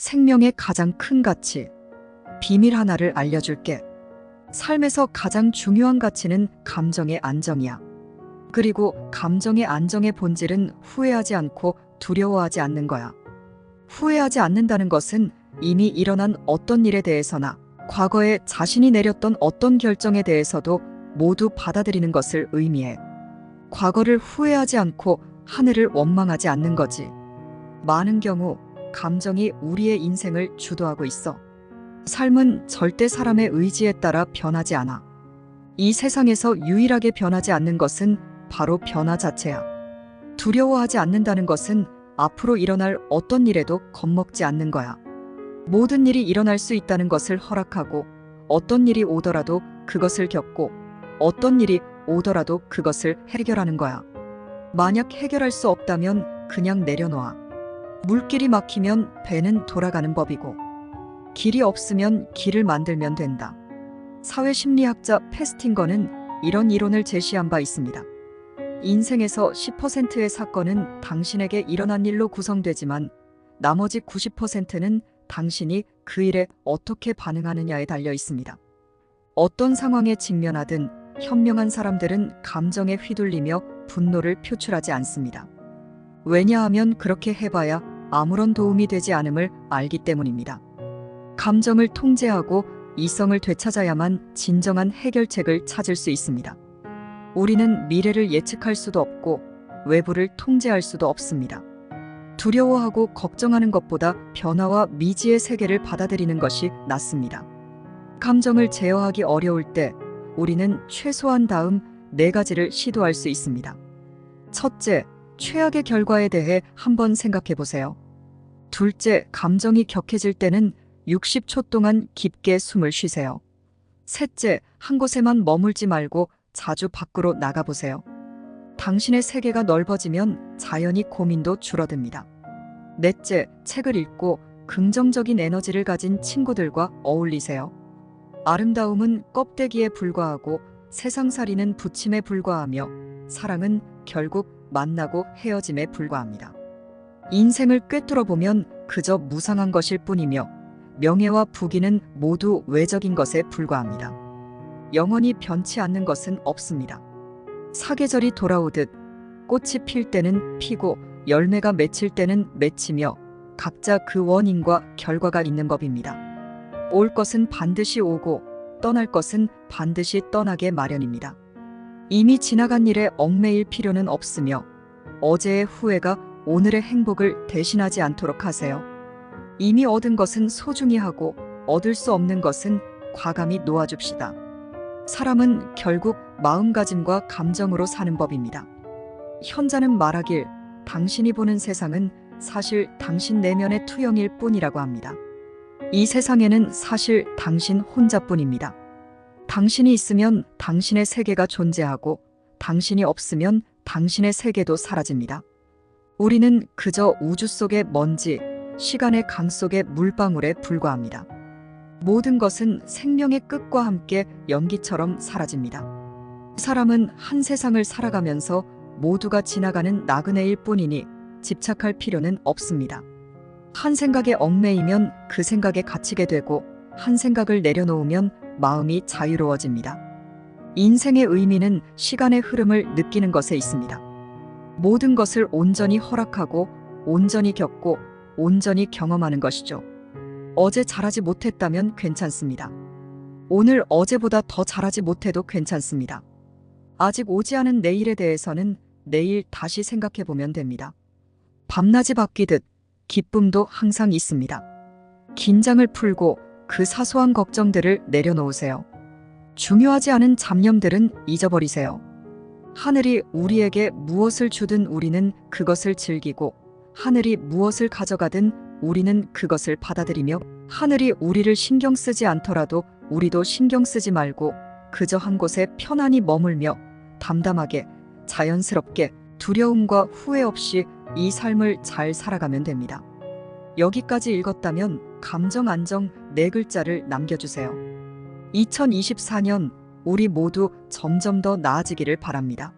생명의 가장 큰 가치, 비밀 하나를 알려줄게. 삶에서 가장 중요한 가치는 감정의 안정이야. 그리고 감정의 안정의 본질은 후회하지 않고 두려워하지 않는 거야. 후회하지 않는다는 것은 이미 일어난 어떤 일에 대해서나 과거에 자신이 내렸던 어떤 결정에 대해서도 모두 받아들이는 것을 의미해. 과거를 후회하지 않고 하늘을 원망하지 않는 거지. 많은 경우 감정이 우리의 인생을 주도하고 있어. 삶은 절대 사람의 의지에 따라 변하지 않아. 이 세상에서 유일하게 변하지 않는 것은 바로 변화 자체야. 두려워하지 않는다는 것은 앞으로 일어날 어떤 일에도 겁먹지 않는 거야. 모든 일이 일어날 수 있다는 것을 허락하고, 어떤 일이 오더라도 그것을 겪고, 어떤 일이 오더라도 그것을 해결하는 거야. 만약 해결할 수 없다면 그냥 내려놓아. 물길이 막히면 배는 돌아가는 법이고, 길이 없으면 길을 만들면 된다. 사회심리학자 페스팅거는 이런 이론을 제시한 바 있습니다. 인생에서 10%의 사건은 당신에게 일어난 일로 구성되지만 나머지 90%는 당신이 그 일에 어떻게 반응하느냐에 달려 있습니다. 어떤 상황에 직면하든 현명한 사람들은 감정에 휘둘리며 분노를 표출하지 않습니다. 왜냐하면 그렇게 해봐야 아무런 도움이 되지 않음을 알기 때문입니다. 감정을 통제하고 이성을 되찾아야만 진정한 해결책을 찾을 수 있습니다. 우리는 미래를 예측할 수도 없고 외부를 통제할 수도 없습니다. 두려워하고 걱정하는 것보다 변화와 미지의 세계를 받아들이는 것이 낫습니다. 감정을 제어하기 어려울 때 우리는 최소한 다음 4가지를 시도할 수 있습니다. 첫째, 최악의 결과에 대해 한번 생각해 보세요. 둘째, 감정이 격해질 때는 60초 동안 깊게 숨을 쉬세요. 셋째, 한 곳에만 머물지 말고 자주 밖으로 나가보세요. 당신의 세계가 넓어지면 자연히 고민도 줄어듭니다. 넷째, 책을 읽고 긍정적인 에너지를 가진 친구들과 어울리세요. 아름다움은 껍데기에 불과하고 세상살이는 부침에 불과하며 사랑은 결국 만나고 헤어짐에 불과합니다. 인생을 꿰뚫어 보면 그저 무상한 것일 뿐이며 명예와 부귀는 모두 외적인 것에 불과합니다. 영원히 변치 않는 것은 없습니다. 사계절이 돌아오듯 꽃이 필 때는 피고 열매가 맺힐 때는 맺히며 각자 그 원인과 결과가 있는 법입니다. 올 것은 반드시 오고 떠날 것은 반드시 떠나게 마련입니다. 이미 지나간 일에 얽매일 필요는 없으며 어제의 후회가 오늘의 행복을 대신하지 않도록 하세요. 이미 얻은 것은 소중히 하고 얻을 수 없는 것은 과감히 놓아줍시다. 사람은 결국 마음가짐과 감정으로 사는 법입니다. 현자는 말하길 당신이 보는 세상은 사실 당신 내면의 투영일 뿐이라고 합니다. 이 세상에는 사실 당신 혼자뿐입니다. 당신이 있으면 당신의 세계가 존재하고 당신이 없으면 당신의 세계도 사라집니다. 우리는 그저 우주 속의 먼지, 시간의 강 속의 물방울에 불과합니다. 모든 것은 생명의 끝과 함께 연기처럼 사라집니다. 사람은 한 세상을 살아가면서 모두가 지나가는 나그네일 뿐이니 집착할 필요는 없습니다. 한 생각에 얽매이면 그 생각에 갇히게 되고 한 생각을 내려놓으면 마음이 자유로워집니다. 인생의 의미는 시간의 흐름을 느끼는 것에 있습니다. 모든 것을 온전히 허락하고 온전히 겪고 온전히 경험하는 것이죠. 어제 잘하지 못했다면 괜찮습니다. 오늘 어제보다 더 잘하지 못해도 괜찮습니다. 아직 오지 않은 내일에 대해서는 내일 다시 생각해 보면 됩니다. 밤낮이 바뀌듯 기쁨도 항상 있습니다. 긴장을 풀고 그 사소한 걱정들을 내려놓으세요. 중요하지 않은 잡념들은 잊어버리세요. 하늘이 우리에게 무엇을 주든 우리는 그것을 즐기고 하늘이 무엇을 가져가든 우리는 그것을 받아들이며 하늘이 우리를 신경 쓰지 않더라도 우리도 신경 쓰지 말고 그저 한 곳에 편안히 머물며 담담하게 자연스럽게 두려움과 후회 없이 이 삶을 잘 살아가면 됩니다. 여기까지 읽었다면 감정 안정 4글자를 남겨주세요. 2024년 우리 모두 점점 더 나아지기를 바랍니다.